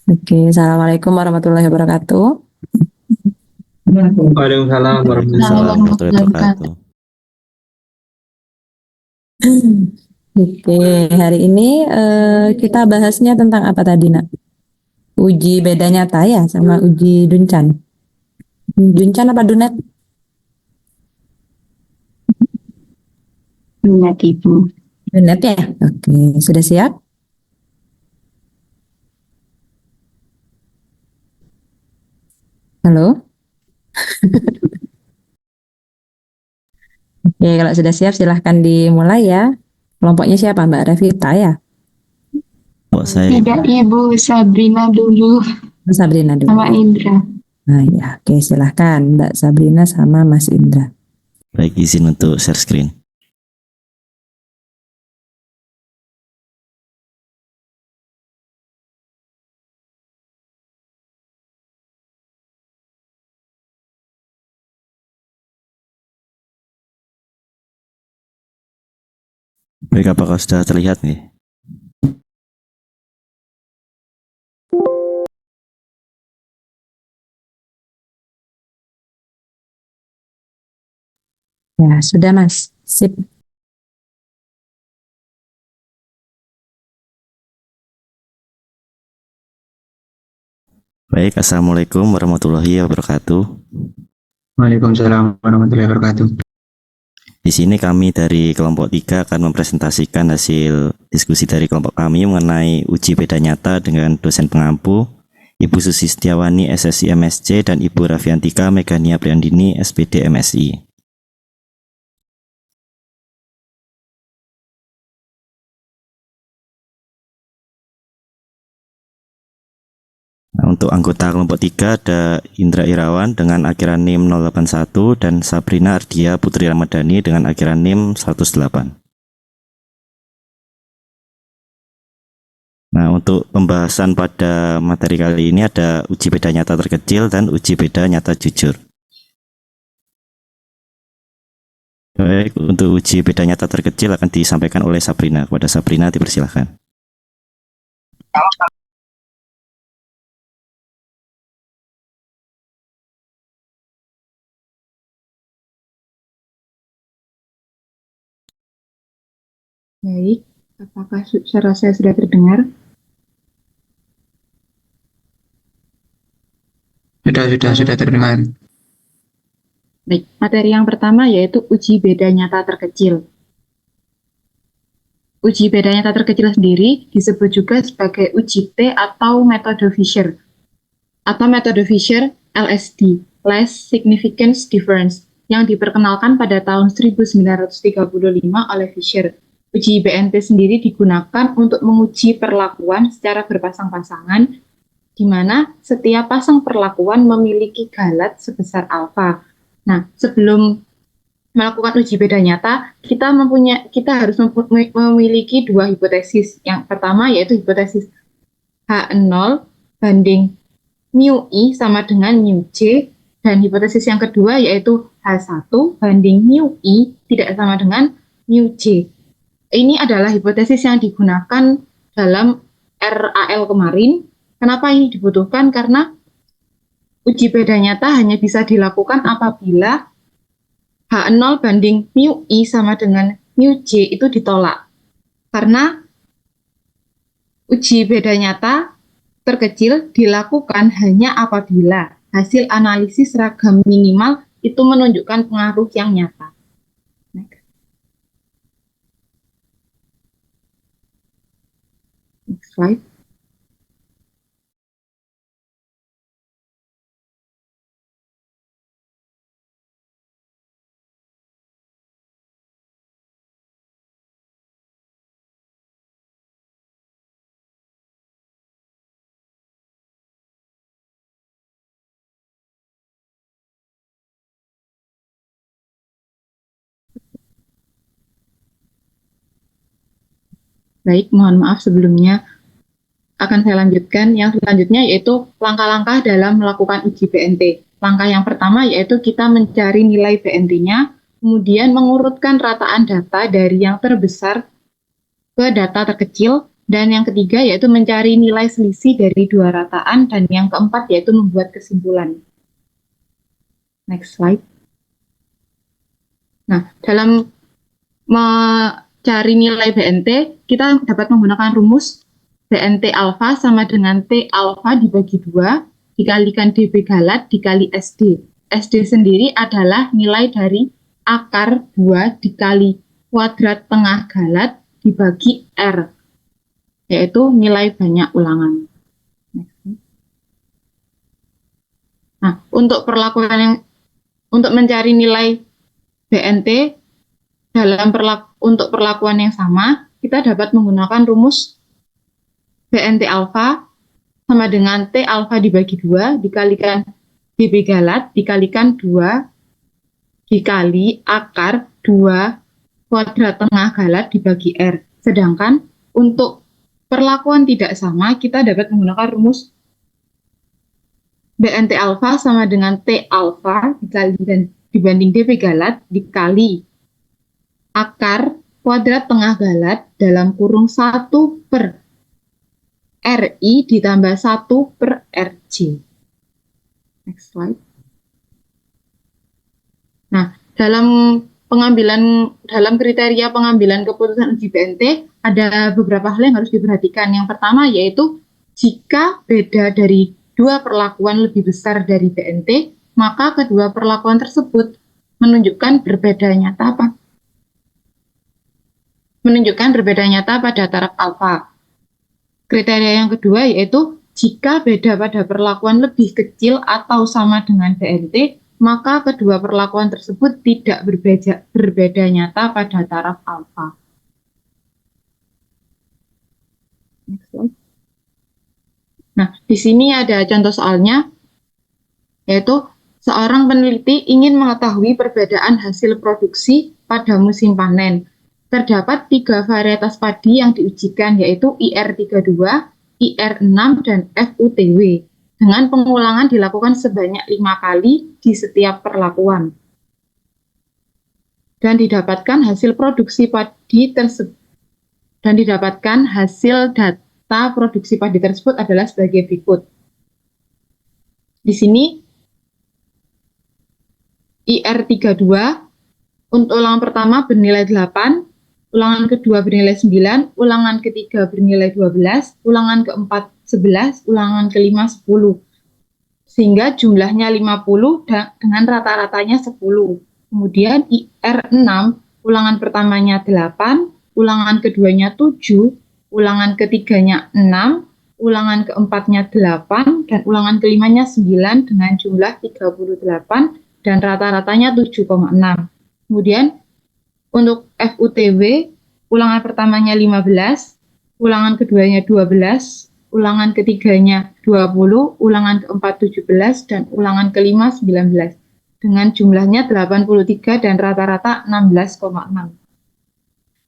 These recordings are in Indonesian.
Oke, assalamualaikum warahmatullahi wabarakatuh. Waalaikumsalam warahmatullahi Waalaikumsalam warahmatullahi wabarakatuh. Oke, hari ini kita bahasnya tentang apa tadi, Nak? Uji beda nyata ya sama uji Duncan. Duncan apa Dunet? Dunet Ibu. Dunet ya? Oke, sudah siap? Halo? Oke, kalau sudah siap silahkan dimulai ya. Kelompoknya siapa, Mbak Revita ya? Saya tidak Ibu, Sabrina dulu. Sabrina dulu. Sama Indra. Nah ya, oke silahkan Mbak Sabrina sama Mas Indra. Baik, izin untuk share screen. Baik, apakah sudah terlihat nih? Ya, sudah Mas. Sip. Baik, assalamualaikum warahmatullahi wabarakatuh. Waalaikumsalam warahmatullahi wabarakatuh. Di sini kami dari kelompok 3 akan mempresentasikan hasil diskusi dari kelompok kami mengenai uji beda nyata dengan dosen pengampu Ibu Susi Setiawani SSI MSc dan Ibu Rafiantika Megania Priandini SPD MSI. Nah, untuk anggota kelompok 3 ada Indra Irawan dengan akhiran NIM 081 dan Sabrina Ardia Putri Ramadhani dengan akhiran NIM 108. Nah, untuk pembahasan pada materi kali ini ada uji beda nyata terkecil dan uji beda nyata jujur. Baik, untuk uji beda nyata terkecil akan disampaikan oleh Sabrina. Kepada Sabrina dipersilakan. Baik, apakah suara saya sudah terdengar? Sudah terdengar. Baik, materi yang pertama yaitu uji beda nyata terkecil. Uji beda nyata terkecil sendiri disebut juga sebagai uji T atau metode Fisher. Atau metode Fisher LSD, Less Significance Difference, yang diperkenalkan pada tahun 1935 oleh Fisher. Uji BNT sendiri digunakan untuk menguji perlakuan secara berpasang-pasangan, di mana setiap pasang perlakuan memiliki galat sebesar alfa. Nah, sebelum melakukan uji beda nyata, kita harus memiliki dua hipotesis. Yang pertama yaitu hipotesis H0 banding mu I sama dengan mu J, dan hipotesis yang kedua yaitu H1 banding mu I tidak sama dengan mu J. Ini adalah hipotesis yang digunakan dalam RAL kemarin. Kenapa ini dibutuhkan? Karena uji beda nyata hanya bisa dilakukan apabila H0 banding mu I sama dengan mu J itu ditolak. Karena uji beda nyata terkecil dilakukan hanya apabila hasil analisis ragam minimal itu menunjukkan pengaruh yang nyata. Next slide. Baik, mohon maaf sebelumnya. Akan saya lanjutkan. Yang selanjutnya yaitu langkah-langkah dalam melakukan uji BNT. Langkah yang pertama yaitu kita mencari nilai BNT-nya, kemudian mengurutkan rataan data dari yang terbesar ke data terkecil, Dan yang ketiga yaitu mencari nilai selisih dari dua rataan, dan yang keempat yaitu membuat kesimpulan. Next slide. Nah, dalam mencari nilai BNT, kita dapat menggunakan rumus BNT alfa sama dengan T alfa dibagi 2 dikalikan DB galat dikali SD. SD sendiri adalah nilai dari akar 2 dikali kuadrat tengah galat dibagi R, yaitu nilai banyak ulangan. Nah, untuk mencari nilai BNT untuk perlakuan yang sama, kita dapat menggunakan rumus BNT alfa sama dengan T alfa dibagi 2 dikalikan DB galat dikalikan 2 dikali akar 2 kuadrat tengah galat dibagi R. Sedangkan untuk perlakuan tidak sama, kita dapat menggunakan rumus BNT alfa sama dengan T alfa dibanding DB galat dikali akar kuadrat tengah galat dalam kurung 1 per RI ditambah 1 per RJ. Next slide. Nah, dalam kriteria pengambilan keputusan uji BNT ada beberapa hal yang harus diperhatikan. Yang pertama yaitu jika beda dari dua perlakuan lebih besar dari BNT, maka kedua perlakuan tersebut menunjukkan berbeda nyata pada taraf alfa. Kriteria yang kedua yaitu jika beda pada perlakuan lebih kecil atau sama dengan BNT, maka kedua perlakuan tersebut tidak berbeda nyata pada taraf alfa. Next slide. Nah, di sini ada contoh soalnya, yaitu seorang peneliti ingin mengetahui perbedaan hasil produksi pada musim panen. Terdapat 3 varietas padi yang diujikan, yaitu IR32, IR6, dan FUTW. Dengan pengulangan dilakukan sebanyak 5 kali di setiap perlakuan. Dan didapatkan hasil data produksi padi tersebut adalah sebagai berikut. Di sini IR32 untuk ulangan pertama bernilai 8, ulangan kedua bernilai 9, ulangan ketiga bernilai 12, ulangan keempat 11, ulangan kelima 10. Sehingga jumlahnya 50 dengan rata-ratanya 10. Kemudian IR6, ulangan pertamanya 8, ulangan keduanya 7, ulangan ketiganya 6, ulangan keempatnya 8, dan ulangan kelimanya 9 dengan jumlah 38 dan rata-ratanya 7,6. Kemudian untuk FUTW, ulangan pertamanya 15, ulangan keduanya 12, ulangan ketiganya 20, ulangan keempat 17, dan ulangan kelima 19. Dengan jumlahnya 83 dan rata-rata 16,6.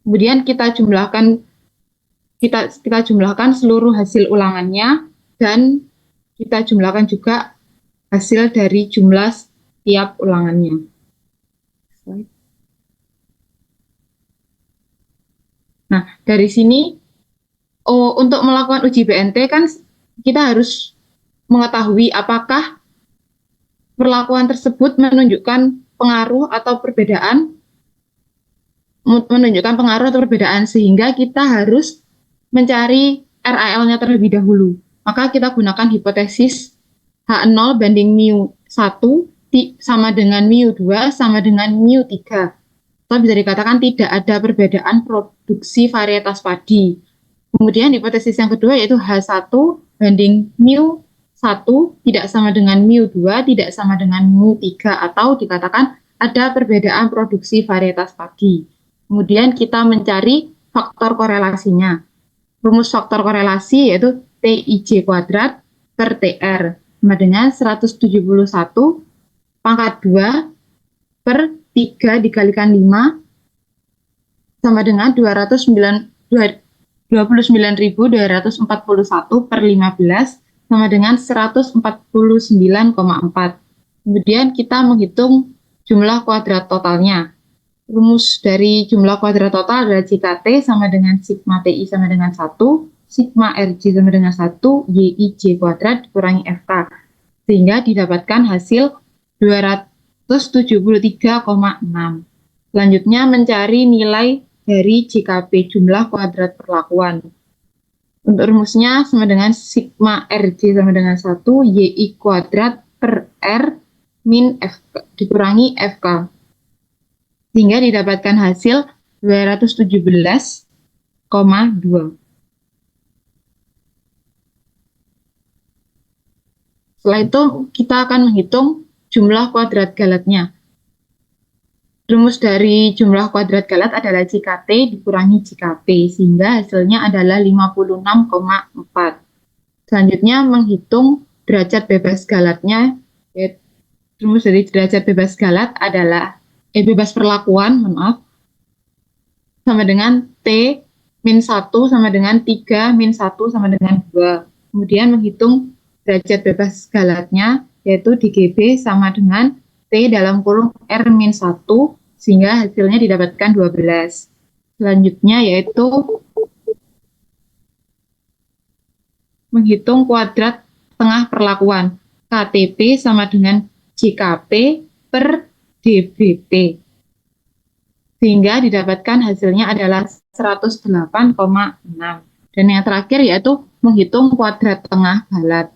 Kemudian kita jumlahkan seluruh hasil ulangannya, dan kita jumlahkan juga hasil dari jumlah setiap ulangannya. Nah, dari sini untuk melakukan uji BNT kan kita harus mengetahui apakah perlakuan tersebut menunjukkan pengaruh atau perbedaan, sehingga kita harus mencari RAL-nya terlebih dahulu. Maka kita gunakan hipotesis H0 banding mu1 sama dengan mu2 sama dengan mu3. Atau bisa dikatakan tidak ada perbedaan produksi varietas padi. Kemudian hipotesis yang kedua yaitu H1 banding mu1 tidak sama dengan mu2, tidak sama dengan mu3, atau dikatakan ada perbedaan produksi varietas padi. Kemudian kita mencari faktor korelasinya. Rumus faktor korelasi yaitu TIJ kuadrat per TR sama dengan 171 pangkat 2 per 3 dikalikan 5 sama dengan 29.241 per 15 sama dengan 149,4. Kemudian kita menghitung jumlah kuadrat totalnya. Rumus dari jumlah kuadrat total adalah jika T sama dengan sigma TI sama dengan 1, sigma RJ sama dengan 1, YIJ kuadrat dikurangi FK. Sehingga didapatkan hasil 273,6. Selanjutnya mencari nilai dari JKP, jumlah kuadrat perlakuan. Untuk rumusnya sama dengan sigma RJ sama dengan 1, YI kuadrat per R min FK, dikurangi FK. Sehingga didapatkan hasil 217,2. Setelah itu kita akan menghitung jumlah kuadrat galatnya. Rumus dari jumlah kuadrat galat adalah jika T dikurangi jika P, sehingga hasilnya adalah 56,4. Selanjutnya menghitung derajat bebas galatnya. Rumus dari derajat bebas galat adalah bebas perlakuan, sama dengan T min 1 sama dengan 3 min 1 sama dengan 2. Kemudian menghitung derajat bebas galatnya, yaitu dGB sama dengan T dalam kurung R min 1, sehingga hasilnya didapatkan 12. Selanjutnya yaitu menghitung kuadrat tengah perlakuan, KTP sama dengan JKP per DBP. Sehingga didapatkan hasilnya adalah 108,6. Dan yang terakhir yaitu menghitung kuadrat tengah galat.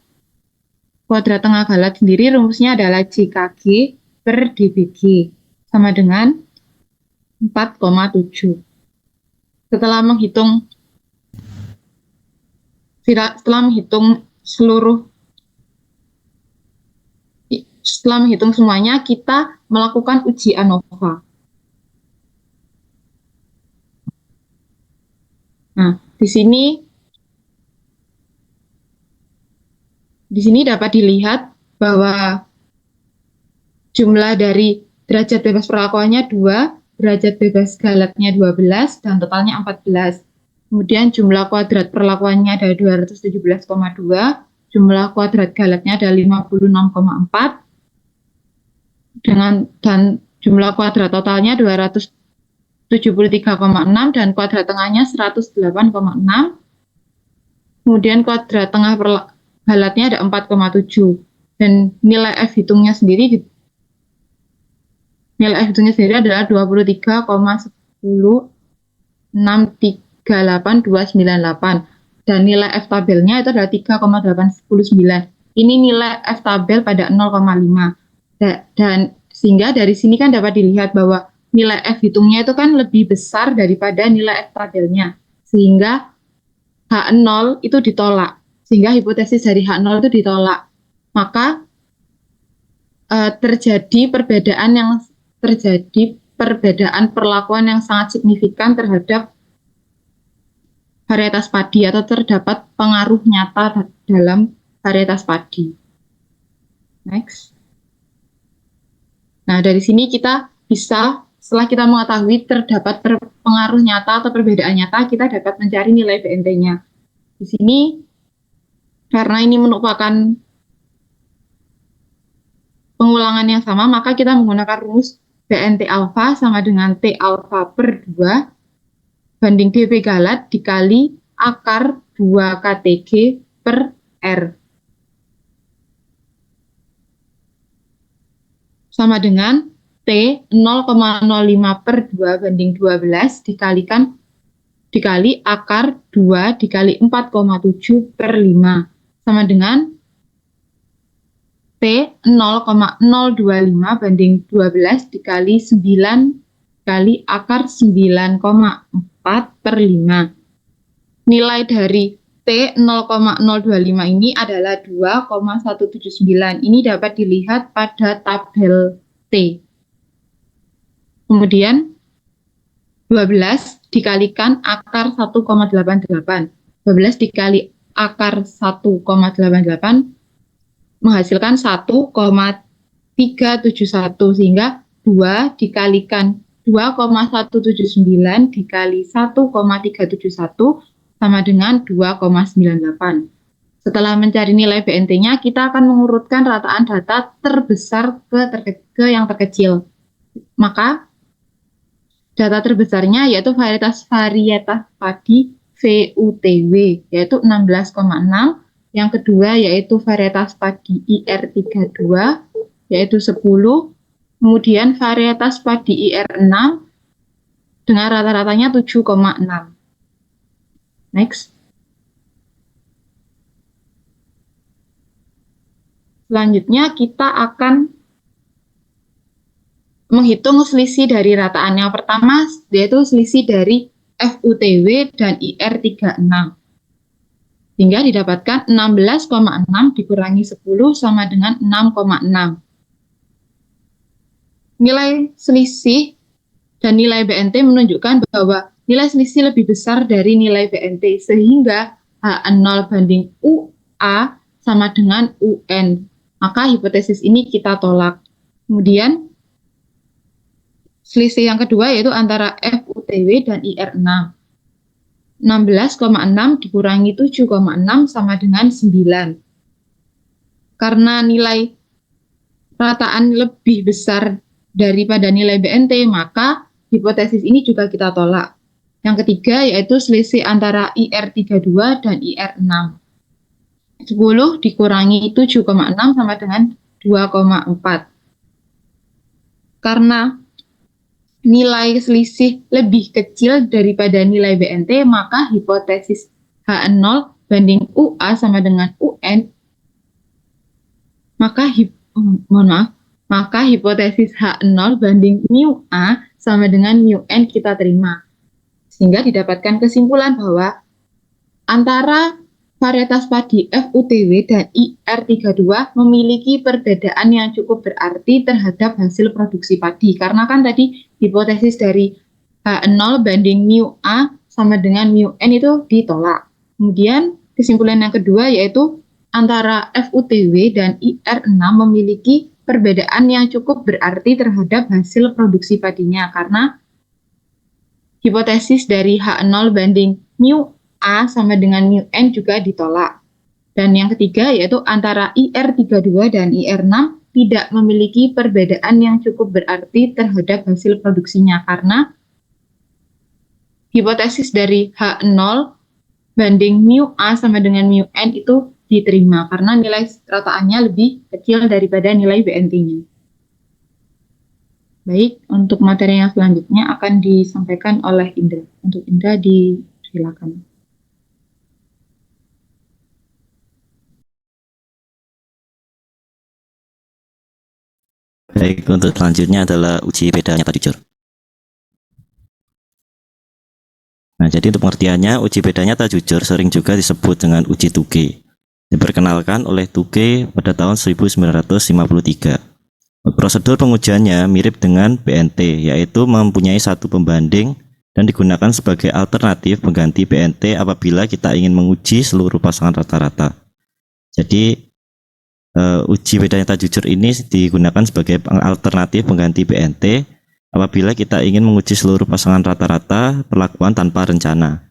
Kuadrat tengah galat sendiri rumusnya adalah JKG per DBG sama dengan 4,7. Setelah menghitung semuanya, kita melakukan uji ANOVA. Nah, di sini dapat dilihat bahwa jumlah dari derajat bebas perlakuannya 2, derajat bebas galatnya 12, dan totalnya 14. Kemudian jumlah kuadrat perlakuannya ada 217,2, jumlah kuadrat galatnya ada 56,4, dan jumlah kuadrat totalnya 273,6 dan kuadrat tengahnya 108,6. Kemudian kuadrat tengah galatnya ada 4,7 dan nilai F hitungnya sendiri adalah 23,10638,298 dan nilai F tabelnya itu adalah 3,819. Ini nilai F tabel pada 0,5. Dan sehingga dari sini kan dapat dilihat bahwa nilai F hitungnya itu kan lebih besar daripada nilai F tabelnya, sehingga H0 itu ditolak, sehingga hipotesis dari H0 itu ditolak. Maka terjadi perbedaan perlakuan yang sangat signifikan terhadap varietas padi, atau terdapat pengaruh nyata dalam varietas padi. Next. Nah, dari sini kita bisa, setelah kita mengetahui terdapat pengaruh nyata atau perbedaan nyata, kita dapat mencari nilai BNT-nya. Di sini, karena ini merupakan pengulangan yang sama, maka kita menggunakan rumus BNT alfa sama dengan T alfa per 2 banding DB galat dikali akar 2 KTG per R. Sama dengan T 0,05 per 2 banding 12 dikali akar 2 dikali 4,7 per 5. Sama dengan T 0,025 banding 12 dikali 9 kali akar 9,4 per 5. Nilai dari T 0,025 ini adalah 2,179. Ini dapat dilihat pada tabel T. Kemudian 12 dikalikan akar 1,88. 12 dikali akar 1,88 menghasilkan 1,371, sehingga 2 dikalikan 2,179 dikali 1,371 sama dengan 2,98. Setelah mencari nilai BNT-nya, kita akan mengurutkan rataan data terbesar ke yang terkecil. Maka Data terbesarnya yaitu varietas padi VUTW yaitu 16,6. Yang kedua yaitu varietas padi IR32 yaitu 10. Kemudian varietas padi IR6 dengan rata-ratanya 7,6. Next. Selanjutnya kita akan menghitung selisih dari rataan. Yang pertama yaitu selisih dari FUTW dan IR36. Sehingga didapatkan 16,6 dikurangi 10 sama dengan 6,6. Nilai selisih dan nilai BNT menunjukkan bahwa nilai selisih lebih besar dari nilai BNT, sehingga H0 banding UA sama dengan UN. Maka hipotesis ini kita tolak. Kemudian, selisih yang kedua yaitu antara FUTW dan IR6. 16,6 dikurangi 7,6 sama dengan 9. Karena nilai rataan lebih besar daripada nilai BNT, maka hipotesis ini juga kita tolak. Yang ketiga yaitu selisih antara IR32 dan IR6. 10 dikurangi 7,6 sama dengan 2,4. Karena nilai selisih lebih kecil daripada nilai BNT, maka hipotesis H0 banding UA sama dengan UN, maka hipotesis H0 banding mu A sama dengan mu N kita terima. Sehingga didapatkan kesimpulan bahwa antara varietas padi FUTW dan IR32 memiliki perbedaan yang cukup berarti terhadap hasil produksi padi. Karena kan tadi hipotesis dari H0 banding mu A sama dengan mu N itu ditolak. Kemudian kesimpulan yang kedua yaitu antara FUTW dan IR6 memiliki perbedaan yang cukup berarti terhadap hasil produksi padinya. Karena hipotesis dari H0 banding mu A sama dengan mu N juga ditolak. Dan yang ketiga yaitu antara IR32 dan IR6 tidak memiliki perbedaan yang cukup berarti terhadap hasil produksinya karena hipotesis dari H0 banding mu A sama dengan mu N itu diterima karena nilai rataannya lebih kecil daripada nilai BNT-nya. Baik, untuk materi yang selanjutnya akan disampaikan oleh Indra. Untuk Indra disilakan. Baik, untuk selanjutnya adalah uji beda nyata jujur. Nah, jadi untuk pengertiannya, uji beda nyata jujur sering juga disebut dengan uji Tukey. Diperkenalkan oleh Tukey pada tahun 1953. Prosedur pengujiannya mirip dengan BNT, yaitu mempunyai satu pembanding dan digunakan sebagai alternatif pengganti BNT apabila kita ingin menguji seluruh pasangan rata-rata. Jadi, uji beda nyata jujur ini digunakan sebagai alternatif pengganti BNT apabila kita ingin menguji seluruh pasangan rata-rata perlakuan tanpa rencana.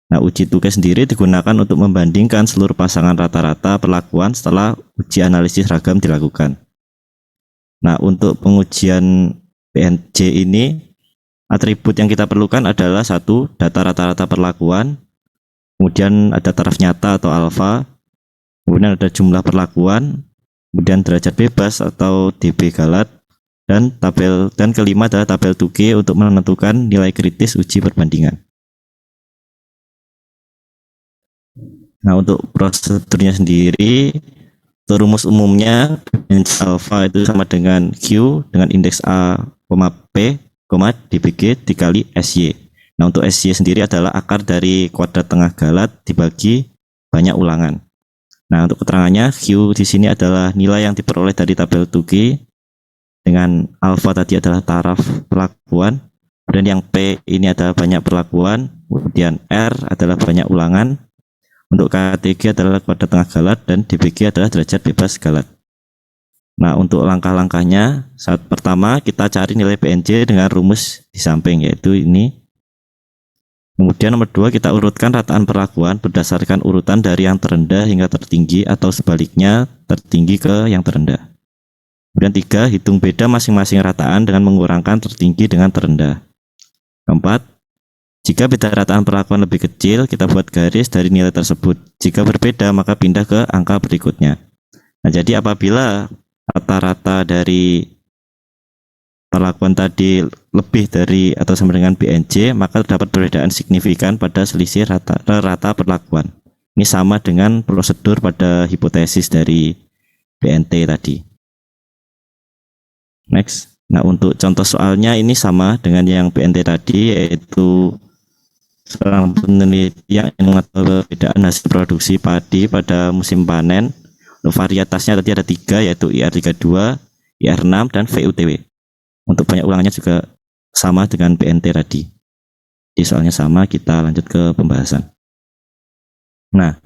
Nah, uji Tukey sendiri digunakan untuk membandingkan seluruh pasangan rata-rata perlakuan setelah uji analisis ragam dilakukan. Nah, untuk pengujian BNJ ini, atribut yang kita perlukan adalah satu, data rata-rata perlakuan, kemudian ada taraf nyata atau alfa, kemudian ada jumlah perlakuan, kemudian derajat bebas atau dB galat, dan kelima adalah tabel Tukey untuk menentukan nilai kritis uji perbandingan. Nah, untuk prosedurnya sendiri, rumus umumnya indeks alfa itu sama dengan Q dengan indeks A, P, dBg dikali SY. Nah, untuk SY sendiri adalah akar dari kuadrat tengah galat dibagi banyak ulangan. Nah, untuk keterangannya, Q di sini adalah nilai yang diperoleh dari tabel Tukey, dengan alfa tadi adalah taraf perlakuan, dan yang P ini adalah banyak perlakuan, kemudian R adalah banyak ulangan, untuk KTG adalah kuadrat tengah galat, dan dBg adalah derajat bebas galat. Nah, untuk langkah-langkahnya, saat pertama kita cari nilai BNJ dengan rumus di samping, yaitu ini. Kemudian nomor 2, kita urutkan rataan perlakuan berdasarkan urutan dari yang terendah hingga tertinggi atau sebaliknya tertinggi ke yang terendah. Kemudian 3, hitung beda masing-masing rataan dengan mengurangkan tertinggi dengan terendah. Keempat, jika beda rataan perlakuan lebih kecil, kita buat garis dari nilai tersebut. Jika berbeda, maka pindah ke angka berikutnya. Nah, jadi apabila rata-rata dari perlakuan tadi lebih dari atau sama dengan BNJ, maka terdapat perbedaan signifikan pada selisih rata perlakuan. Ini sama dengan prosedur pada hipotesis dari BNT tadi. Next. Nah, untuk contoh soalnya ini sama dengan yang BNT tadi, yaitu seorang peneliti yang mengetahui perbedaan hasil produksi padi pada musim panen. Untuk varietasnya tadi ada 3, yaitu IR32, IR6, dan VUTW. Untuk banyak ulangannya juga sama dengan BNT tadi. Jadi soalnya sama, kita lanjut ke pembahasan. Nah,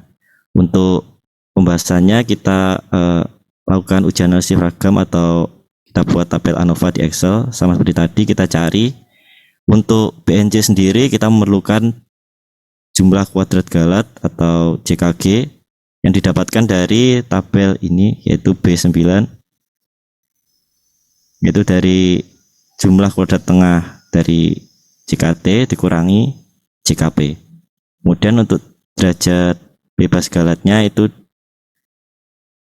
untuk pembahasannya kita lakukan ujian analisis ragam atau kita buat tabel ANOVA di Excel. Sama seperti tadi, kita cari untuk BNJ sendiri kita memerlukan jumlah kuadrat galat atau JKG yang didapatkan dari tabel ini, yaitu B9, yaitu dari jumlah kuadrat tengah dari JKT dikurangi JKP. Kemudian untuk derajat bebas galatnya itu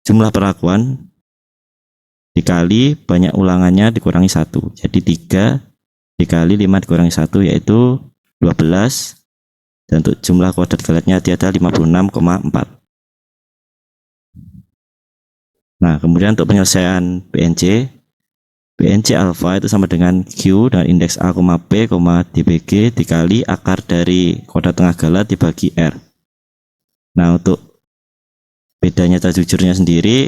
jumlah perlakuan dikali banyak ulangannya dikurangi 1. Jadi 3 dikali 5 dikurangi 1 yaitu 12. Dan untuk jumlah kuadrat galatnya dia ada 56,4. Nah, kemudian untuk penyelesaian BNJ alfa itu sama dengan Q dengan indeks A, P, dbg dikali akar dari kuadrat tengah galat dibagi R. Nah, untuk bedanya nyata jujurnya sendiri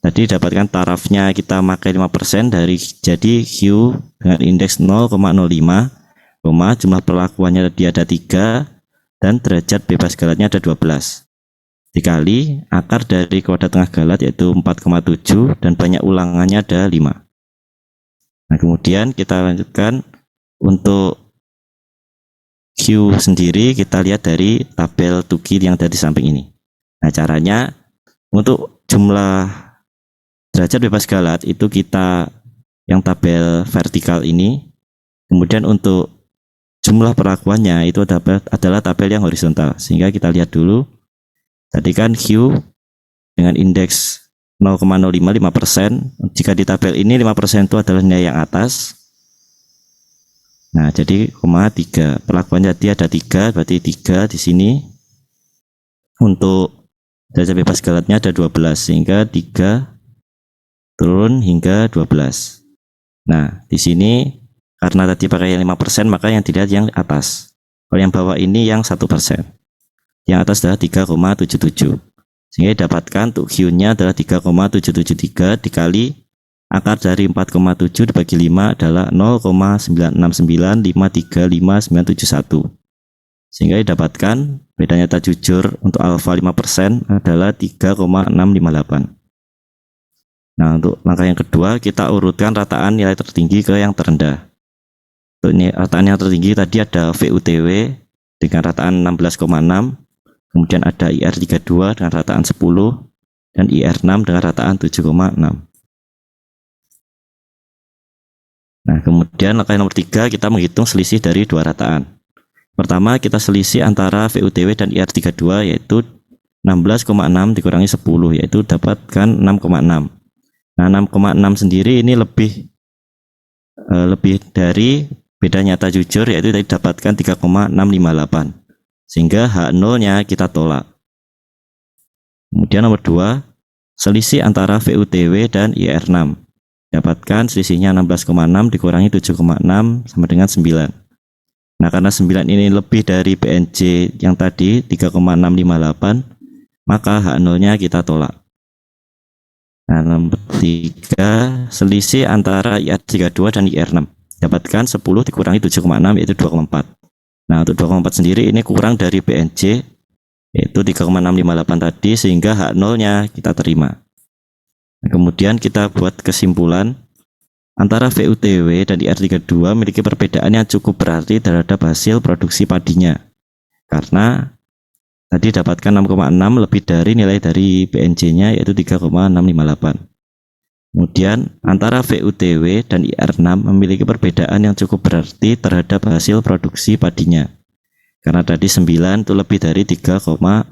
tadi dapatkan tarafnya kita pakai 5% dari, jadi Q dengan indeks 0,05, jumlah perlakuannya tadi ada 3 dan derajat bebas galatnya ada 12. Dikali akar dari kuadrat tengah galat yaitu 4,7 dan banyak ulangannya ada 5. Nah, kemudian kita lanjutkan untuk Q sendiri, kita lihat dari tabel Tukil yang ada di samping ini. Nah, caranya untuk jumlah derajat bebas galat itu kita yang tabel vertikal ini, kemudian untuk jumlah perlakuannya itu adalah tabel yang horizontal. Sehingga kita lihat dulu, tadi kan Q dengan indeks 0,05, 5%. Jika di tabel ini 5% itu adalah nilai yang atas. Nah, jadi 3. Perlakuannya tadi ada 3, berarti 3 di sini. Untuk derajat bebas galatnya ada 12, sehingga 3 turun hingga 12. Nah, di sini karena tadi pakai yang 5%, maka yang dilihat yang atas. Kalau yang bawah ini yang 1%. Yang atas adalah 3,77. Sehingga dapatkan untuk Q-nya adalah 3,773 dikali akar dari 4,7 dibagi 5 adalah 0,969535971. Sehingga didapatkan beda nyata jujur untuk alfa 5% adalah 3,658. Nah, untuk langkah yang kedua kita urutkan rataan nilai tertinggi ke yang terendah. Untuk ini rataan yang tertinggi tadi ada VUTW dengan rataan 16,6, kemudian ada IR32 dengan rataan 10 dan IR6 dengan rataan 7,6. Nah, kemudian langkah nomor 3 kita menghitung selisih dari dua rataan. Pertama, kita selisih antara VUTW dan IR32 yaitu 16,6 dikurangi 10 yaitu dapatkan 6,6. Nah, 6,6 sendiri ini lebih dari beda nyata jujur yaitu tadi dapatkan 3,658. Sehingga H0-nya kita tolak. Kemudian nomor 2, selisih antara VUTW dan IR6. Dapatkan selisihnya 16,6 dikurangi 7,6 sama dengan 9. Nah, karena 9 ini lebih dari BNJ yang tadi 3,658, maka H0-nya kita tolak. Nah, nomor 3, selisih antara IR32 dan IR6. Dapatkan 10 dikurangi 7,6 yaitu 2,4. Nah, untuk 2,4 sendiri ini kurang dari BNJ yaitu 3,658 tadi sehingga H0-nya kita terima. Nah, kemudian kita buat kesimpulan antara VUTW dan IR32 memiliki perbedaan yang cukup berarti terhadap hasil produksi padinya. Karena tadi dapatkan 6,6 lebih dari nilai dari BNJ-nya yaitu 3,658. Kemudian antara VUTW dan IR6 memiliki perbedaan yang cukup berarti terhadap hasil produksi padinya. Karena tadi 9 itu lebih dari 3,658.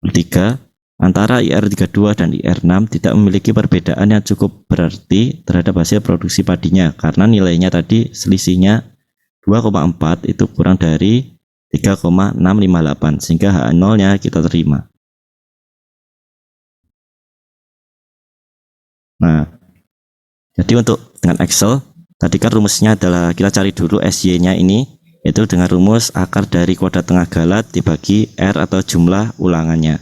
Ketiga, antara IR32 dan IR6 tidak memiliki perbedaan yang cukup berarti terhadap hasil produksi padinya karena nilainya tadi selisihnya 2,4 itu kurang dari 3,658 sehingga H0-nya kita terima. Nah, jadi untuk dengan Excel, tadi kan rumusnya adalah kita cari dulu SY-nya ini, yaitu dengan rumus akar dari kuadrat tengah galat dibagi R atau jumlah ulangannya.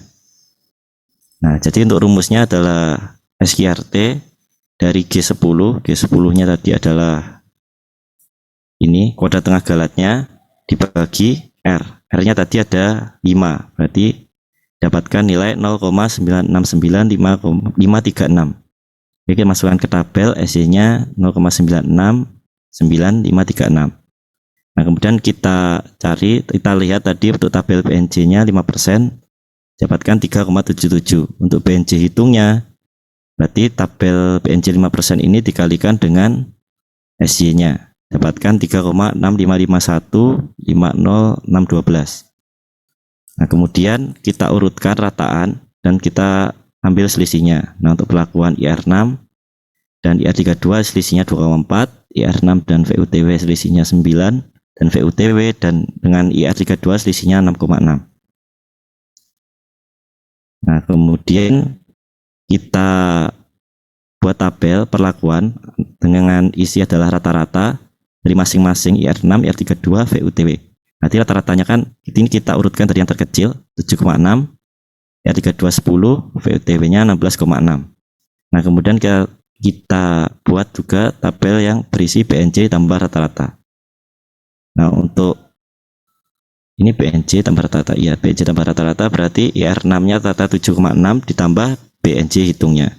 Nah, jadi untuk rumusnya adalah SQRT dari G10, G10-nya tadi adalah ini, kuadrat tengah galatnya dibagi R. R-nya tadi ada 5, berarti dapatkan nilai 0,969536. Oke, masukkan ke tabel SY-nya 0,969536. Nah, kemudian kita lihat tadi untuk tabel BNJ-nya 5%, dapatkan 3,77. Untuk BNJ hitungnya, berarti tabel BNJ 5% ini dikalikan dengan SY-nya, dapatkan 3,655150612. Nah, kemudian kita urutkan rataan dan kita ambil selisihnya. Nah, untuk perlakuan IR6 dan IR32 selisihnya 2,4, IR6 dan VUTW selisihnya 9, dan VUTW dan dengan IR32 selisihnya 6,6. Nah, kemudian kita buat tabel perlakuan dengan isi adalah rata-rata dari masing-masing IR6, IR32, VUTW. Nanti rata-ratanya kan ini kita urutkan dari yang terkecil 7,6, IR32 10, VUTW-nya 16,6. Nah, kemudian kita buat juga tabel yang berisi BNJ tambah rata-rata. Nah, untuk ini BNJ tambah rata-rata, ya BNJ tambah rata-rata berarti IR6-nya rata 7,6 ditambah BNJ hitungnya.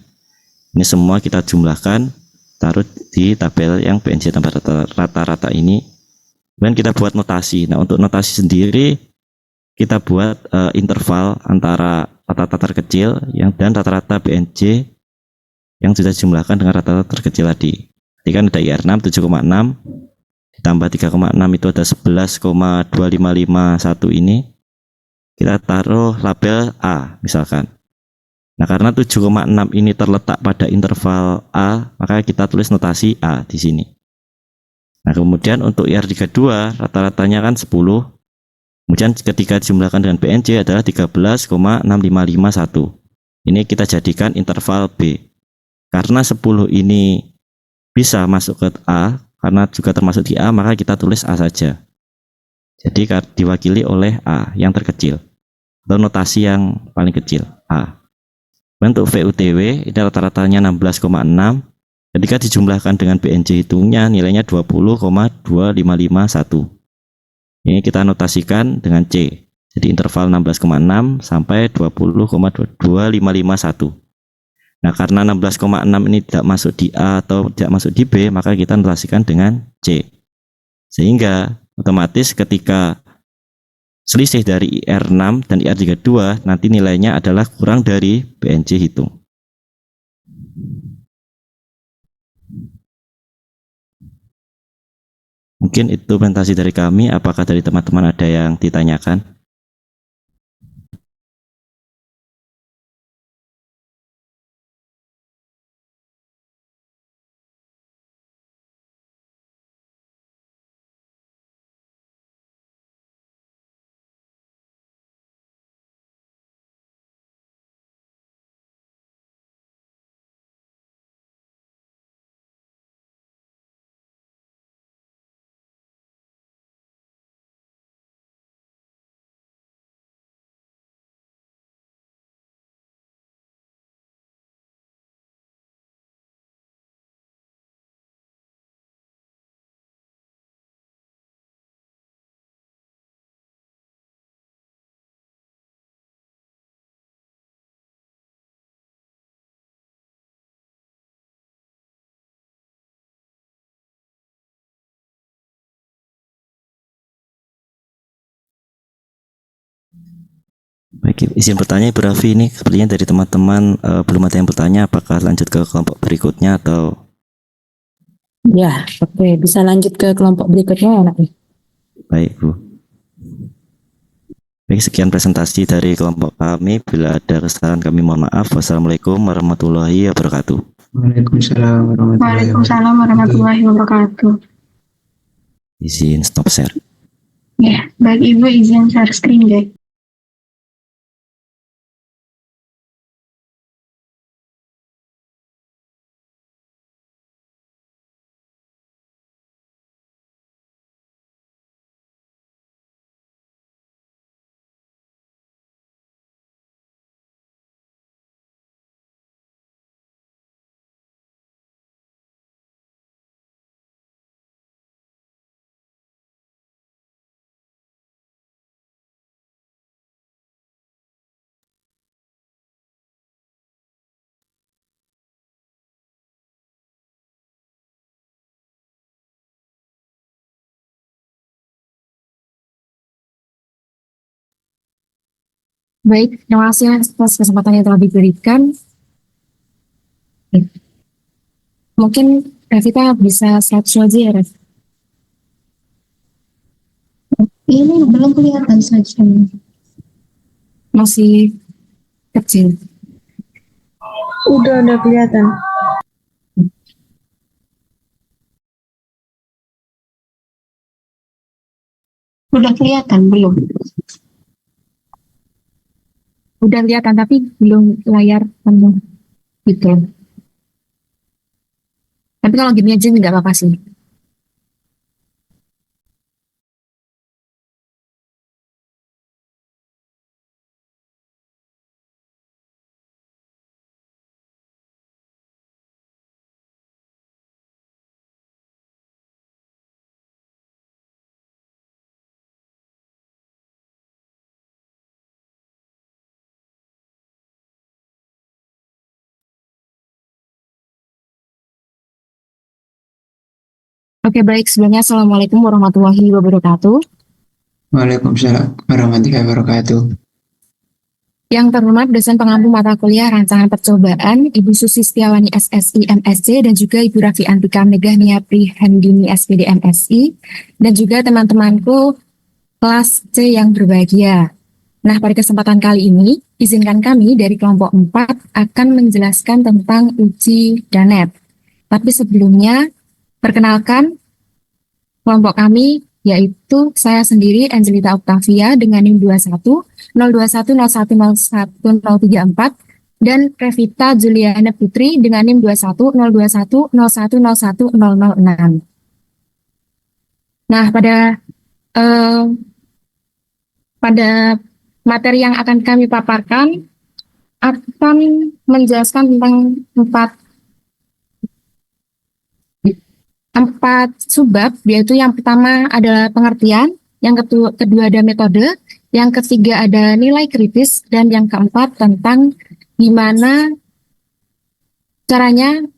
Ini semua kita jumlahkan, taruh di tabel yang BNJ tambah rata-rata ini. Kemudian kita buat notasi. Nah, untuk notasi sendiri kita buat interval antara rata-rata terkecil dan rata-rata BNJ yang sudah dijumlahkan dengan rata-rata terkecil tadi. Jadi kan ada IR6 7,6 ditambah 3,6 itu ada 11,2551 ini. Kita taruh label A misalkan. Nah, karena 7,6 ini terletak pada interval A, maka kita tulis notasi A di sini. Nah, kemudian untuk IR32 rata-ratanya kan 10. Kemudian ketika dijumlahkan dengan BNJ adalah 13,6551. Ini kita jadikan interval B. Karena 10 ini bisa masuk ke A, karena juga termasuk di A, maka kita tulis A saja. Jadi diwakili oleh A yang terkecil, atau notasi yang paling kecil, A. Untuk VUTW, ini rata-ratanya 16,6. Ketika dijumlahkan dengan BNJ hitungnya, nilainya 20,2551. Ini kita notasikan dengan C. Jadi interval 16,6 sampai 20,2551. Nah, karena 16,6 ini tidak masuk di A atau tidak masuk di B, maka kita notasikan dengan C. Sehingga otomatis ketika selisih dari IR6 dan IR32 nanti nilainya adalah kurang dari BNJ hitung. Mungkin itu presentasi dari kami. Apakah dari teman-teman ada yang ditanyakan? Baik, izin bertanya Ibu Raffi, ini sepertinya dari teman-teman belum ada yang bertanya, apakah lanjut ke kelompok berikutnya atau Ya, oke. Bisa lanjut ke kelompok berikutnya ya, Nak? baik Bu. Baik, sekian presentasi dari kelompok kami. Bila ada kesalahan kami mohon maaf. Wassalamualaikum warahmatullahi wabarakatuh. Waalaikumsalam warahmatullahi wabarakatuh. Waalaikumsalam warahmatullahi wabarakatuh. Izin stop share. Ya, baik Ibu izin share screen guys. Baik, terima kasih atas kesempatan yang telah diberikan. Mungkin Revita bisa slide aja ya, Rev. Ini belum kelihatan saja. Masih kecil. Udah kelihatan. Udah kelihatan belum? Udah kelihatan tapi belum layar penuh gitu. Tapi kalau gini aja nggak apa-apa sih. Oke, baik. Sebelumnya, Assalamualaikum warahmatullahi wabarakatuh. Waalaikumsalam warahmatullahi wabarakatuh. Yang terhormat dosen pengampu mata kuliah rancangan percobaan, Ibu Susi Setiawani SSI MSc, dan juga Ibu Raffi Antika Megahnia Prihandini SPD MSI, dan juga teman-temanku kelas C yang berbahagia. Nah, pada kesempatan kali ini, izinkan kami dari kelompok 4 akan menjelaskan tentang uji DANET. Tapi sebelumnya, perkenalkan kelompok kami yaitu saya sendiri Angelita Octavia dengan NIM 21 021 01 01 034 dan Revita Juliana Putri dengan NIM 21 021 01 01 006. Nah, pada materi yang akan kami paparkan akan menjelaskan tentang empat subbab, yaitu yang pertama adalah pengertian, yang kedua ada metode, yang ketiga ada nilai kritis, dan yang keempat tentang gimana caranya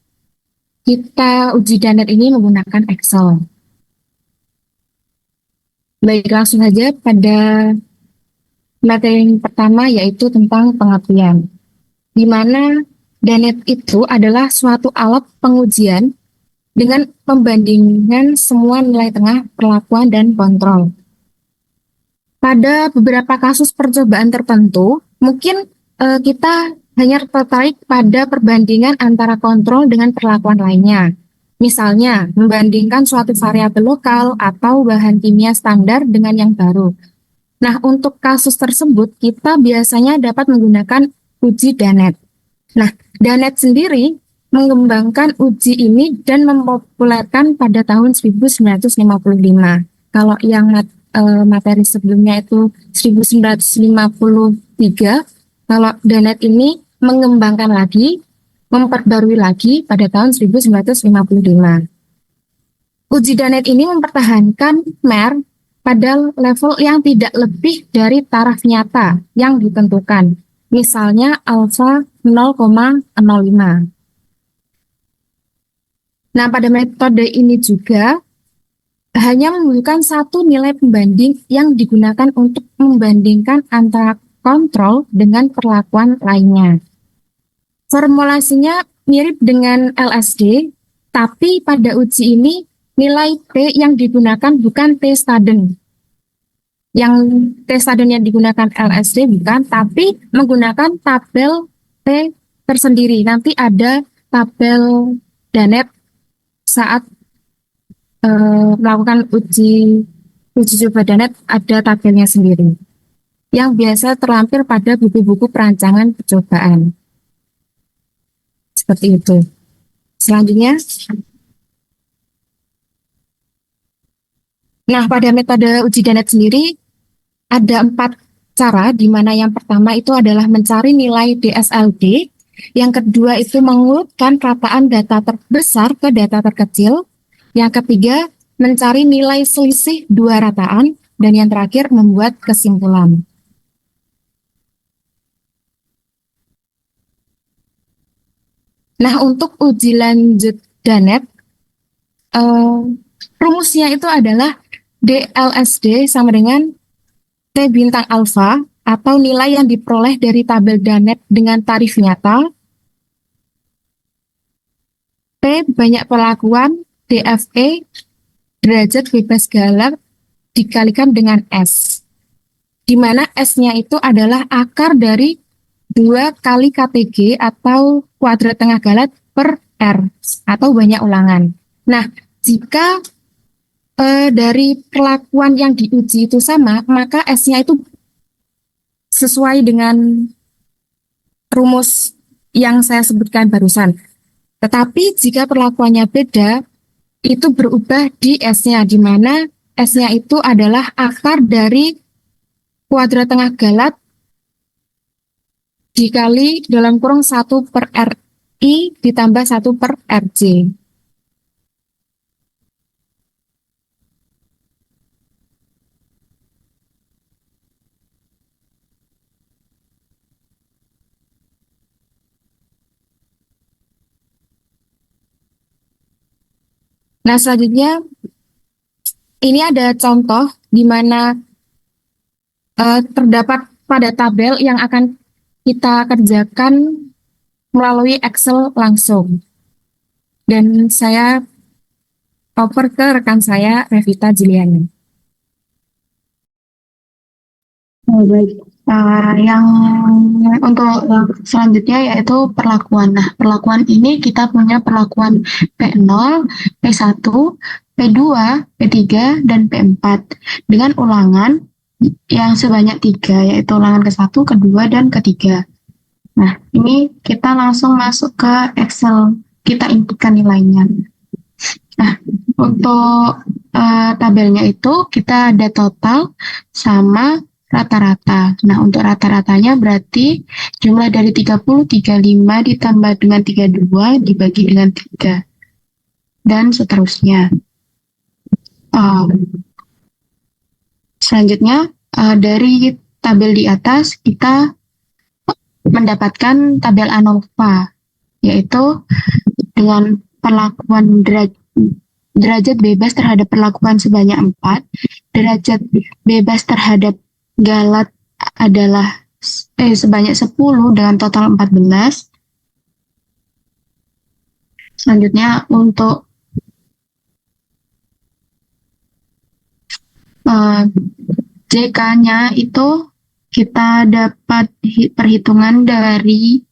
kita uji DANET ini menggunakan Excel. Baik, langsung saja pada materi yang pertama yaitu tentang pengertian, di mana DANET itu adalah suatu alat pengujian dengan membandingkan semua nilai tengah, perlakuan, dan kontrol. Pada beberapa kasus percobaan tertentu, mungkin kita hanya tertarik pada perbandingan antara kontrol dengan perlakuan lainnya. Misalnya, membandingkan suatu variabel lokal atau bahan kimia standar dengan yang baru. Nah, untuk kasus tersebut, kita biasanya dapat menggunakan uji DANET. Nah, DANET sendiri mengembangkan uji ini dan mempopulerkan pada tahun 1955. Kalau yang materi sebelumnya itu 1953, kalau DANET ini mengembangkan lagi, memperbarui lagi pada tahun 1955. Uji DANET ini mempertahankan MER pada level yang tidak lebih dari taraf nyata yang ditentukan, misalnya alfa 0,05. Nah, pada metode ini juga hanya membutuhkan satu nilai pembanding yang digunakan untuk membandingkan antara kontrol dengan perlakuan lainnya. Formulasinya mirip dengan LSD, tapi pada uji ini nilai T yang digunakan bukan T student. Yang T student yang digunakan LSD bukan, tapi menggunakan tabel T tersendiri. Nanti ada tabel Danet saat melakukan uji coba Danet, ada tabelnya sendiri yang biasa terlampir pada buku-buku perancangan percobaan. Seperti itu. Selanjutnya, nah pada metode uji Danet sendiri ada 4 cara, di mana yang pertama itu adalah mencari nilai DSLD, yang kedua itu mengurutkan rataan data terbesar ke data terkecil, yang ketiga mencari nilai selisih dua rataan, dan yang terakhir membuat kesimpulan. Nah, untuk uji lanjut Danet, rumusnya itu adalah DLSD sama dengan T bintang alfa atau nilai yang diperoleh dari tabel Danet dengan tarif nyata, T banyak perlakuan DFE derajat bebas galat dikalikan dengan S, di mana S-nya itu adalah akar dari 2 kali KTG atau kuadrat tengah galat per R atau banyak ulangan. Nah, jika dari perlakuan yang diuji itu sama, maka S-nya itu sesuai dengan rumus yang saya sebutkan barusan. Tetapi jika perlakuannya beda, itu berubah di S-nya, di mana S-nya itu adalah akar dari kuadrat tengah galat dikali dalam kurung 1 per RI ditambah 1 per RJ. Nah, selanjutnya ini ada contoh di mana terdapat pada tabel yang akan kita kerjakan melalui Excel langsung. Dan saya oper ke rekan saya, Revita Juliani. Oh, baik. Yang untuk selanjutnya yaitu perlakuan. Nah, perlakuan ini kita punya perlakuan P0, P1, P2, P3, dan P4 dengan ulangan yang sebanyak 3, yaitu ulangan ke-1, kedua, dan ketiga. Nah, ini kita langsung masuk ke Excel, kita inputkan nilainya. Nah, untuk tabelnya itu kita ada total sama rata-rata. Nah, untuk rata-ratanya berarti jumlah dari 30, 35 ditambah dengan 32 dibagi dengan 3. Dan seterusnya. Selanjutnya, dari tabel di atas kita mendapatkan tabel ANOVA, yaitu dengan perlakuan derajat bebas terhadap perlakuan sebanyak 4, derajat bebas terhadap galat adalah sebanyak 10 dengan total 14. Selanjutnya untuk JK-nya itu kita dapat perhitungan dari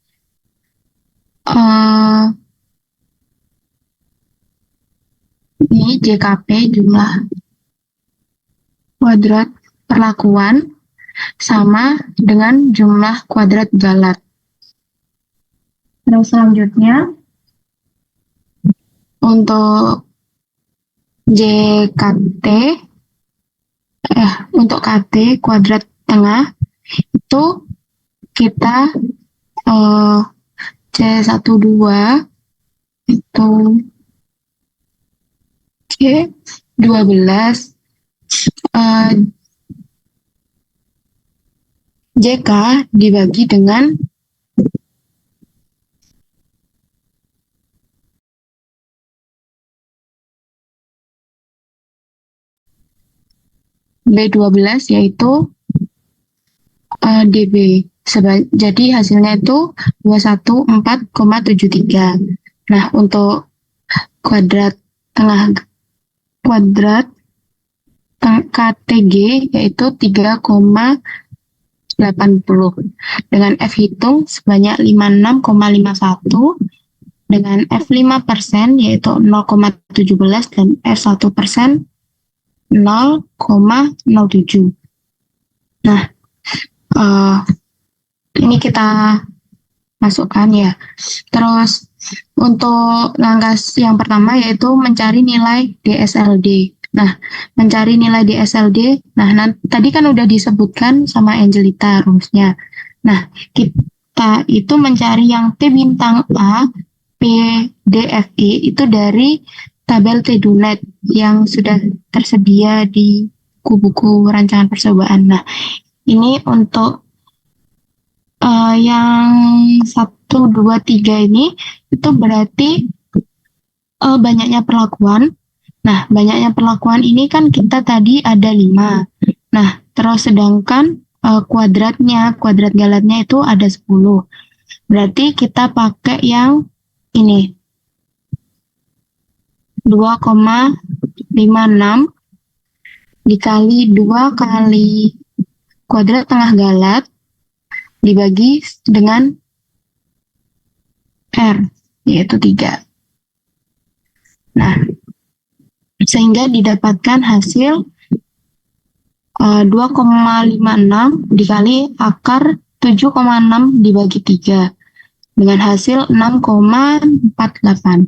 ini JKP, jumlah kuadrat perlakuan sama dengan jumlah kuadrat galat. Terus selanjutnya untuk JKT, untuk KT kuadrat tengah itu kita C12 itu C12 JK dibagi dengan B12, yaitu dB. Jadi hasilnya itu 214,73. Nah, untuk kuadrat KTG yaitu 3,80 dengan F hitung sebanyak 56,51 dengan F5% yaitu 0,17 dan F1% 0,07. Nah, ini kita masukkan ya. Terus untuk langkah yang pertama yaitu mencari nilai DSLD. Nah, mencari nilai DSLD, tadi kan udah disebutkan sama Angelita rumusnya. Nah, kita itu mencari yang T bintang A, P, D, F, E itu dari tabel TDUNET yang sudah tersedia di buku rancangan percobaan. Nah, ini untuk yang 1, 2, 3 ini itu berarti banyaknya perlakuan. Nah, banyaknya perlakuan ini kan kita tadi ada 5. Nah, terus sedangkan kuadrat galatnya itu ada 10. Berarti kita pakai yang ini. 2,56 dikali 2 kali kuadrat tengah galat dibagi dengan R, yaitu 3. Nah, sehingga didapatkan hasil 2,56 dikali akar 7,6 dibagi 3 dengan hasil 6,48.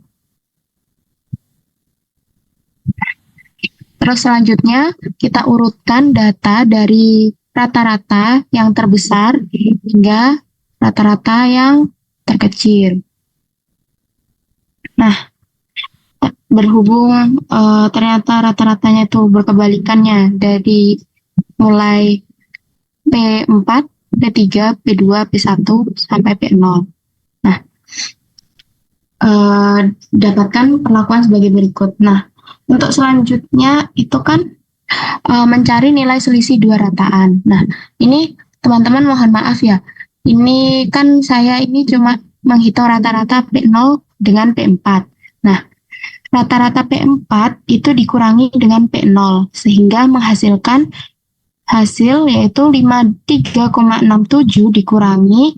Terus selanjutnya kita urutkan data dari rata-rata yang terbesar hingga rata-rata yang terkecil. Nah, berhubung ternyata rata-ratanya itu berkebalikannya dari mulai P4, P3, P2, P1 sampai P0. Nah, dapatkan perlakuan sebagai berikut. Nah, untuk selanjutnya itu kan mencari nilai selisih dua rataan. Nah, ini teman-teman mohon maaf ya. Ini kan saya ini cuma menghitung rata-rata P0 dengan P4. Nah, rata-rata P4 itu dikurangi dengan P0 sehingga menghasilkan hasil yaitu 53,67 dikurangi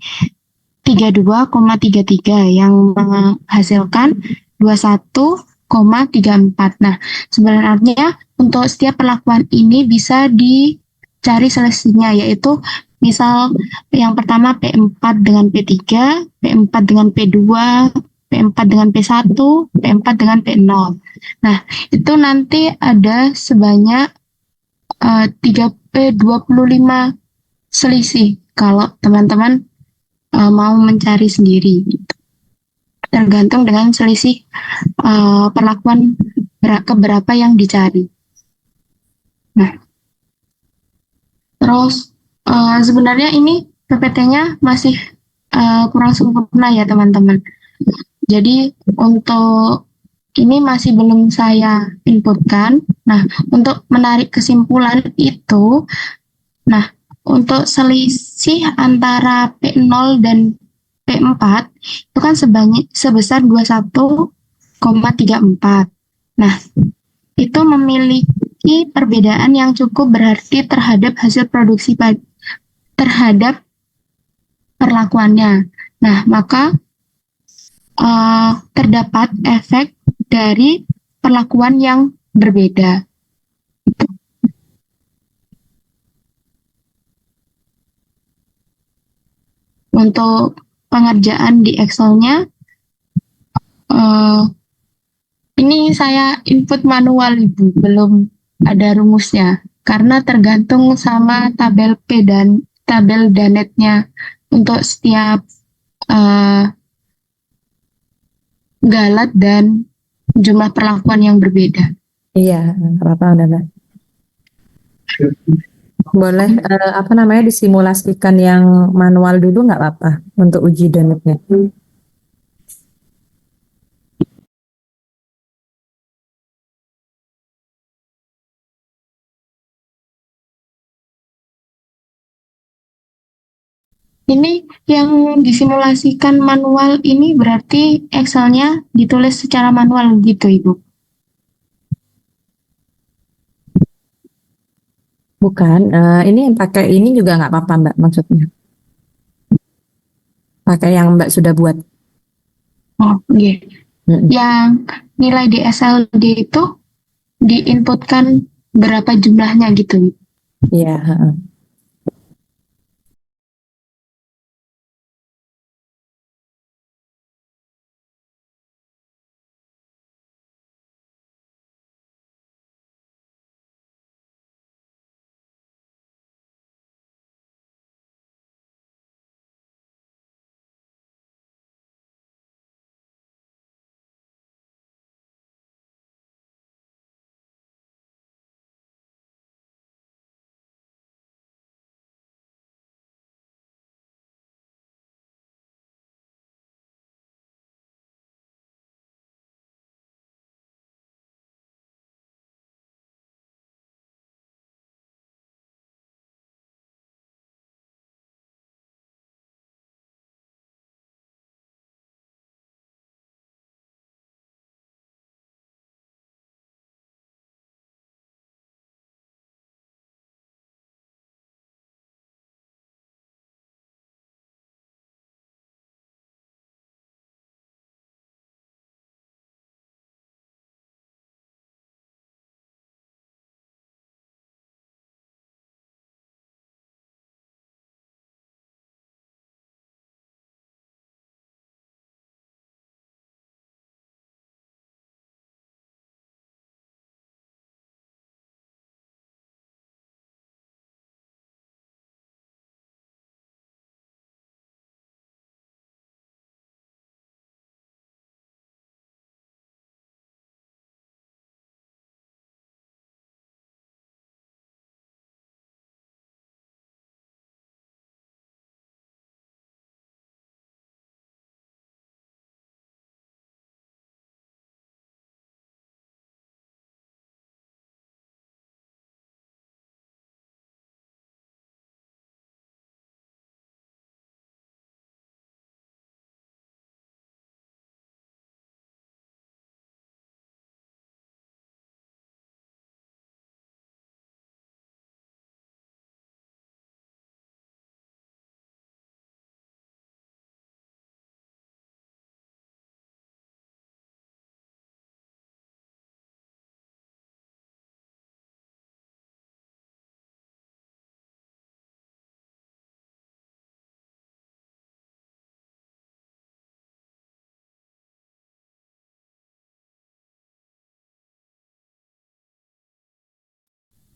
32,33 yang menghasilkan 21,34. Nah, sebenarnya untuk setiap perlakuan ini bisa dicari selisihnya, yaitu misal yang pertama P4 dengan P3, P4 dengan P2, P4 dengan P1, P4 dengan P0. Nah, itu nanti ada sebanyak 25 selisih kalau teman-teman mau mencari sendiri. Tergantung dengan selisih perlakuan keberapa yang dicari. Nah, terus sebenarnya ini PPT-nya masih kurang sempurna ya teman-teman. Jadi untuk ini masih belum saya inputkan. Nah, untuk menarik kesimpulan itu, nah untuk selisih antara P0 dan P4 itu kan sebesar 21,34. Nah, itu memiliki perbedaan yang cukup berarti terhadap hasil produksi terhadap perlakuannya. Nah, maka terdapat efek dari perlakuan yang berbeda. Untuk pengerjaan di Excel-nya, ini saya input manual Ibu, belum ada rumusnya, karena tergantung sama tabel P dan tabel Danet-nya untuk setiap galat dan jumlah perlakuan yang berbeda. Iya, nggak apa-apa, udah Mbak. Boleh disimulasikan yang manual dulu nggak apa-apa untuk uji Danetnya. Ini yang disimulasikan manual ini berarti Excel-nya ditulis secara manual gitu, Ibu. Bukan, ini yang pakai ini juga nggak apa-apa Mbak maksudnya. Pakai yang Mbak sudah buat. Oh, iya. Mm-mm. Yang nilai di SLD itu diinputkan berapa jumlahnya gitu, Ibu. Iya, heeh.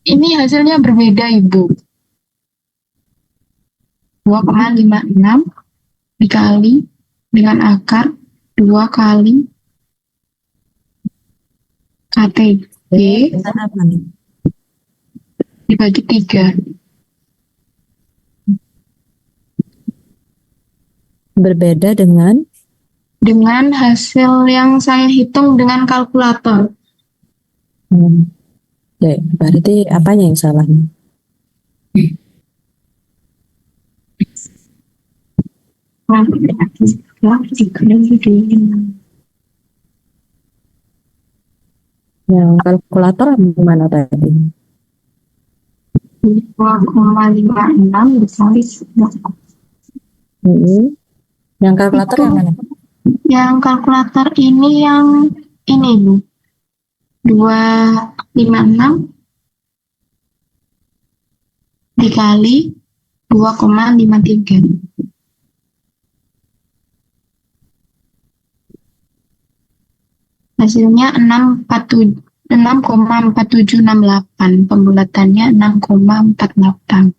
Ini hasilnya berbeda, Ibu. 2,56 dikali dengan akar 2 kali KTG Benar apa nih? dibagi 3. Berbeda dengan Hasil yang saya hitung dengan kalkulator. Oke, berarti apanya yang salah nih? Yang kalkulator gimana tadi? 2,56 dikali Yang kalkulator yang mana? yang kalkulator ini yang ini, Bu. 256 dikali 2,53. Hasilnya 6,4768. Pembulatannya 6,48.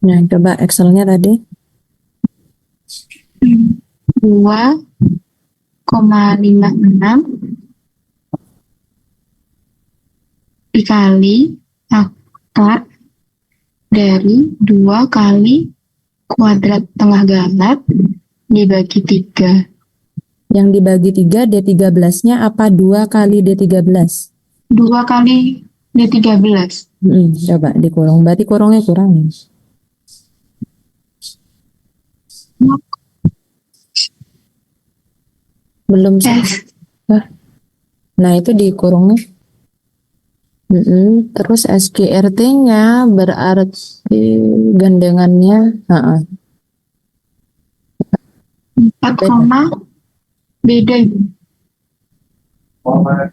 Nah, coba Excelnya tadi. 2,56 dikali akar dari 2 kali kuadrat tengah galat dibagi 3. Yang dibagi 3, D13-nya apa 2 kali D13? 2 kali D13. Coba dikurung. Berarti kurungnya kurang ya? Belum selesai. Nah, itu dikurungnya. Terus SGRT-nya berarti gandengannya. 4 koma beda Ibu. Wah,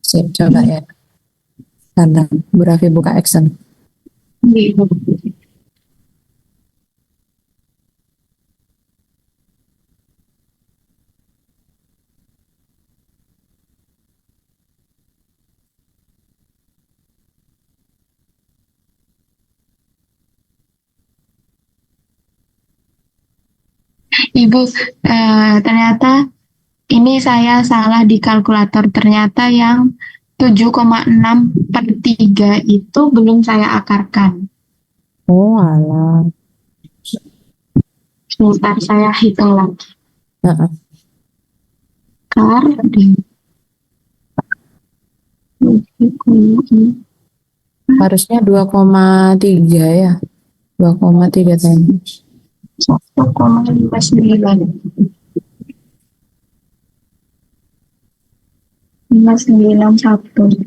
Sip, coba ya. Karena Bu Raffi buka Excel. Ibu. Ibu, ternyata ini saya salah di kalkulator. Ternyata yang 7,6/3 itu belum saya akarkan. Oh, alah. Sebentar saya hitung lagi. Heeh. Akar di Harusnya 2,3 ya. 2,3 tadi. 1,59. 591.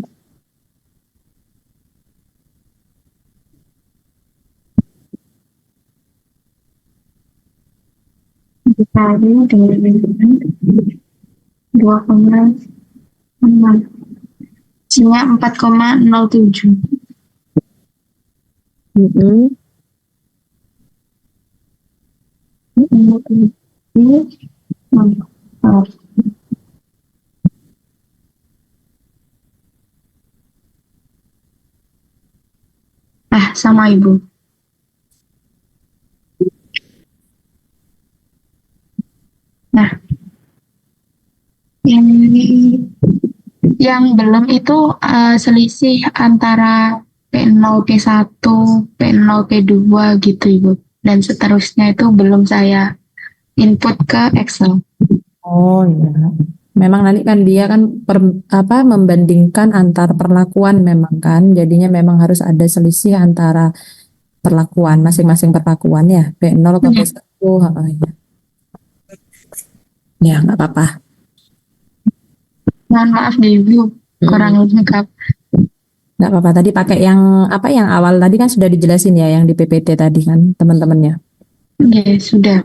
Dikali dengan 2,6. Hasilnya 4,07. Sama Ibu. Nah, yang belum itu selisih antara P0, P1, P0, P2 gitu Ibu. Dan seterusnya itu belum saya input ke Excel. Oh iya. Memang nanti kan dia kan membandingkan antar perlakuan memang kan. Jadinya memang harus ada selisih antara perlakuan masing-masing perlakuan ya. P0 ke P1. Ya. Ya, nggak apa-apa. Mohon maaf deh Ibu, kurang lengkap. Nggak apa-apa. Tadi pakai yang awal tadi kan sudah dijelasin ya, yang di PPT tadi kan teman-temannya. Ya, sudah.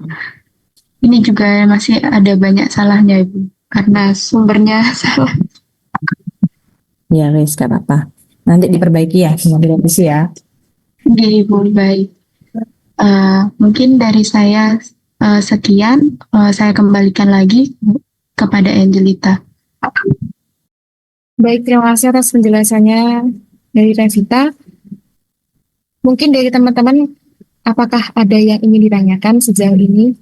Ini juga masih ada banyak salahnya Ibu, karena sumbernya salah. Ya guys, nggak apa-apa. Nanti diperbaiki ya, semua direvisi ya. Oke Ibu, baik. Mungkin dari saya sekian, saya kembalikan lagi kepada Angelita. Baik, terima kasih atas penjelasannya dari Revita. Mungkin dari teman-teman, apakah ada yang ingin ditanyakan sejauh ini?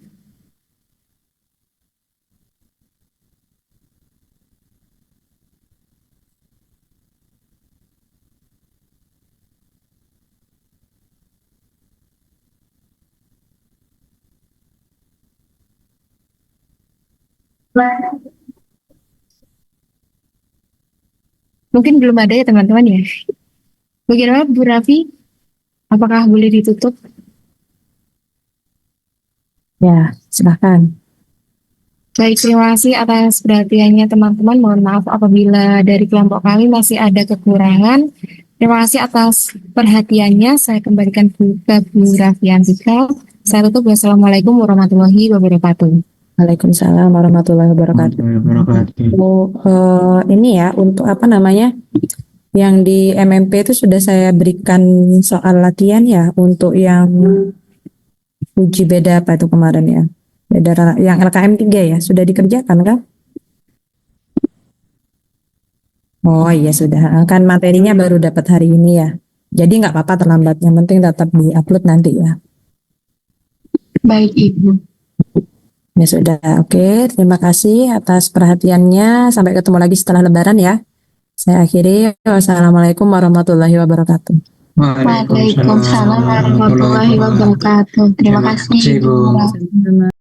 Mungkin belum ada ya teman-teman ya. Bagaimana Bu Raffi? Apakah boleh ditutup? Ya, silahkan. Baik, terima kasih atas perhatiannya teman-teman. Mohon maaf apabila dari kelompok kami masih ada kekurangan. Terima kasih atas perhatiannya. Saya kembalikan ke Bu Raffiantika. Saya tutup. Wassalamualaikum warahmatullahi wabarakatuh. Waalaikumsalam warahmatullahi wabarakatuh. Ini ya untuk yang di MMP itu sudah saya berikan soal latihan ya untuk yang uji beda apa itu kemarin ya, beda yang LKM 3 ya sudah dikerjakan kan? Oh iya sudah, kan materinya baru dapat hari ini ya, jadi nggak apa-apa terlambat, yang penting tetap diupload nanti ya. Baik Ibu. Ya sudah, oke. Terima kasih atas perhatiannya. Sampai ketemu lagi setelah Lebaran ya. Saya akhiri. Wassalamualaikum warahmatullahi wabarakatuh. Waalaikumsalam warahmatullahi wabarakatuh. Terima kasih. Bu.